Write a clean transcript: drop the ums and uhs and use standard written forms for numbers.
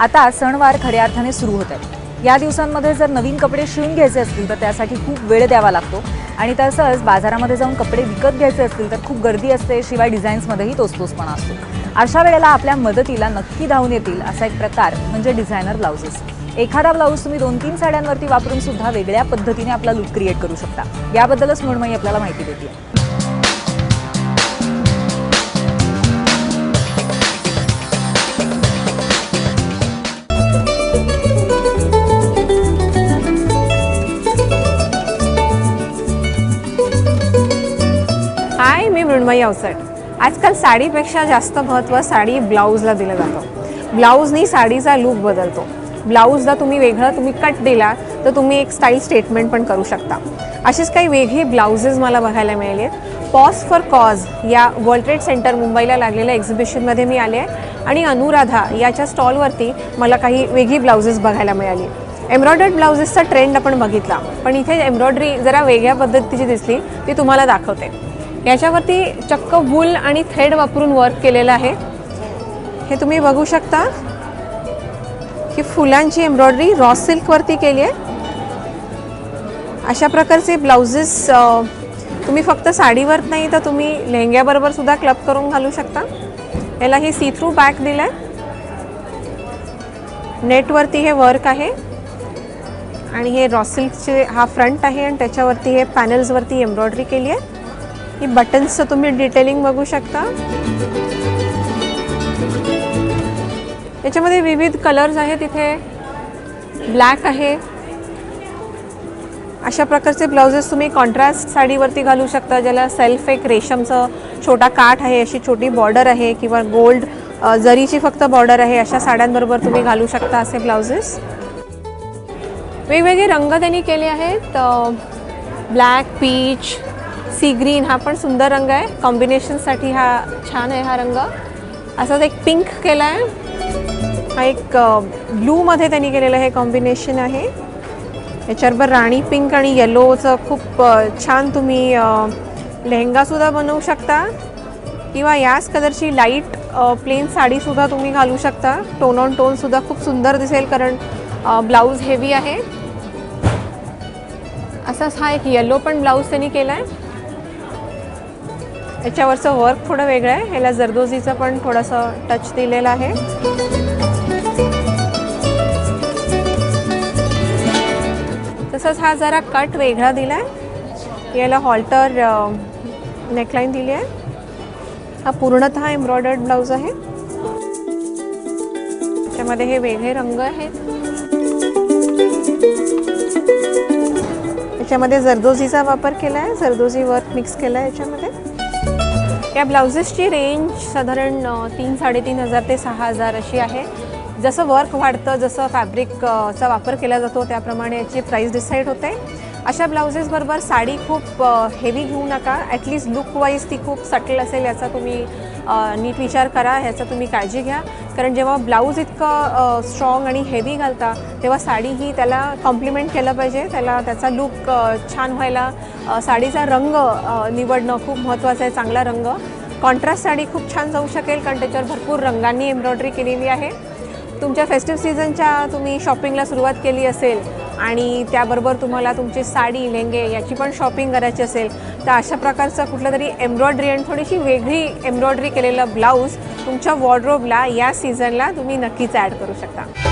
आता सणवार खऱ्या अर्थाने सुरू होत आहेत। या दिवसांमध्ये जर नवीन कपडे शिवून घ्यायचे असतील तर त्यासाठी खूप वेळ द्यावा लागतो आणि तसंच बाजारामध्ये जाऊन कपडे विकत घ्यायचे असतील तर खूप गर्दी असते, शिवाय डिझाईन्समध्येही तोचतोचपणा असतो। अशा वेळेला आपल्या मदतीला नक्की धावून येतील असा एक प्रकार म्हणजे डिझायनर ब्लाउजेस। एखादा ब्लाऊज तुम्ही 2-3 साड्यांवरती वापरून सुद्धा वेगळ्या पद्धतीने आपला लुक क्रिएट करू शकता। याबद्दलच मृण्मयी आपल्याला माहिती देते। हाय, मी मृण्मयी अवसट। आजकाल साडीपेक्षा जास्त महत्त्व साडी ब्लाऊजला दिलं जातं। ब्लाऊजनी साडीचा लुक बदलतो। ब्लाऊजला तुम्ही कट दिला तर तुम्ही एक स्टाईल स्टेटमेंट पण करू शकता। अशीच काही वेगळी ब्लाउजेस मला बघायला मिळाली आहेत। पॉज फॉर कॉज या वर्ल्ड ट्रेड सेंटर मुंबईला लागलेल्या एक्झिबिशनमध्ये मी आले आहे आणि अनुराधा याच्या स्टॉलवरती मला काही वेगळी ब्लाउजेस बघायला मिळाली। एम्ब्रॉयडर्ड ब्लाउजेसचा ट्रेंड आपण बघितला, पण इथे एम्ब्रॉयडरी जरा वेगळ्या पद्धतीची दिसली, ती तुम्हाला दाखवते। याच्यावरती चक्क वूल आणि थ्रेड वापरून वर्क केलेलं आहे। हे तुम्ही बघू शकता की फुलांची एम्ब्रॉयडरी रॉ सिल्कवरती केली आहे। अशा प्रकारचे ब्लाउजेस तुम्ही फक्त साडीवर नाही तर तुम्ही लेहंग्याबरोबर सुद्धा क्लब करून घालू शकता। याला ही सी थ्रू बॅक दिलं आहे, नेटवरती हे वर्क आहे आणि हे रॉ सिल्कचे हा फ्रंट आहे आणि त्याच्यावरती हे पॅनल्सवरती एम्ब्रॉयडरी केली आहे। ही बटन्सचं तुम्ही डिटेलिंग बघू शकता। याच्यामध्ये विविध कलर्स आहेत, इथे ब्लॅक आहे। अशा प्रकारचे ब्लाउजेस तुम्ही कॉन्ट्रास्ट साडीवरती घालू शकता, ज्याला सेल्फ एक रेशमचं छोटा काठ आहे, अशी छोटी बॉर्डर आहे किंवा गोल्ड जरीची फक्त बॉर्डर आहे, अशा साड्यांबरोबर तुम्ही घालू शकता असे ब्लाउजेस। वेगवेगळे रंग त्यांनी केले आहेत, ब्लॅक, पीच, सी ग्रीन हा पण सुंदर रंग आहे। कॉम्बिनेशनसाठी हा छान आहे हा रंग। असाच एक पिंक केला आहे, हा एक ब्लूमध्ये त्यांनी केलेलं हे कॉम्बिनेशन आहे। याच्याबरोबर राणी पिंक आणि येलोचं खूप छान तुम्ही लेहंगासुद्धा बनवू शकता किंवा याच कलरची लाईट प्लेन साडीसुद्धा तुम्ही घालू शकता। टोन ऑन टोनसुद्धा खूप सुंदर दिसेल, कारण ब्लाऊज हेवी आहे। असाच हा एक येलो पण ब्लाऊज त्यांनी केला आहे। याच्यावरचं वर्क थोडं वेगळं आहे, ह्याला जरदोजीचं पण थोडंसं टच दिलेलं आहे। तसंच हा जरा कट वेगळा दिला आहे, याला हॉल्टर नेकलाईन दिली आहे। हा पूर्णतः एम्ब्रॉयडर्ड ब्लाऊज आहे, त्यामध्ये हे वेगळे रंग आहेत। याच्यामध्ये जरदोजीचा वापर केला आहे, जरदोजी वर्क मिक्स केला आहे याच्यामध्ये। या ब्लाउजेसची रेंज साधारण 3-3.5 ते 6,000 अशी आहे। जसं वर्क वाढतं, जसं फॅब्रिकचा वापर केला जातो, त्याप्रमाणे याची प्राईस डिसाईड होते। अशा ब्लाउजेसबरोबर साडी खूप हेवी घेऊ नका, ॲटलिस्ट लुकवाईज ती खूप सटल असेल याचा तुम्ही नीट विचार करा, ह्याचा तुम्ही काळजी घ्या। कारण जेव्हा ब्लाऊज इतकं स्ट्रॉंग आणि हेवी घालता तेव्हा साडी ही त्याला कॉम्प्लिमेंट केलं पाहिजे, त्याचा लुक छान व्हायला साडीचा रंग निवडणं खूप महत्त्वाचं आहे। चांगला रंग, कॉन्ट्रास्ट साडी खूप छान जाऊ शकेल, कारण त्याच्यावर भरपूर रंगांनी एम्ब्रॉयडरी केलेली आहे। तुमच्या फेस्टिव्ह सीझनच्या तुम्ही शॉपिंगला सुरुवात केली असेल आणि त्याबरोबर तुम्हाला तुमची साडी, लेंगे याची पण शॉपिंग करायची असेल तर अशा प्रकारचं कुठलं तरी एम्ब्रॉयडरी आणि थोडीशी वेगळी एम्ब्रॉयडरी केलेलं ब्लाऊज तुमच्या वॉर्डरोबला या सीझनला तुम्ही नक्कीच ॲड करू शकता।